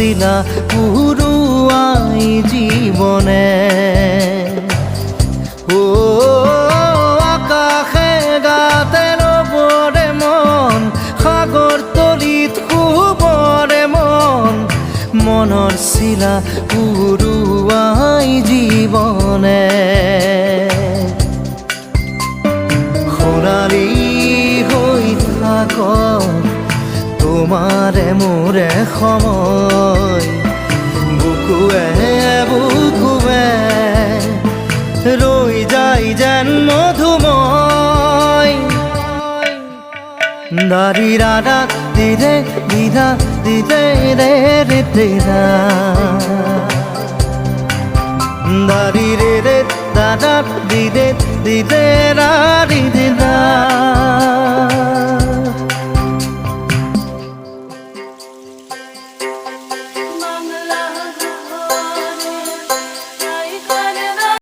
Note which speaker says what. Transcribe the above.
Speaker 1: শিলা পুরুয়াই জীবনে ও আকাশে গাতে রবরে মন সাগর তলিত শুবরে মন মনৰ শিলা পুরুয়াই জীবনে সোণালী হৈ থাক তোমাৰে মোৰে সময় বুকুৱে বুকুৱে ৰৈ যায় যেন মধুময় দাৰি ৰাধা দিদে দিদা দিদে ৰে ৰে দিদা দাৰি ৰে ৰে দাদা দিদে দিদে ৰা দিদা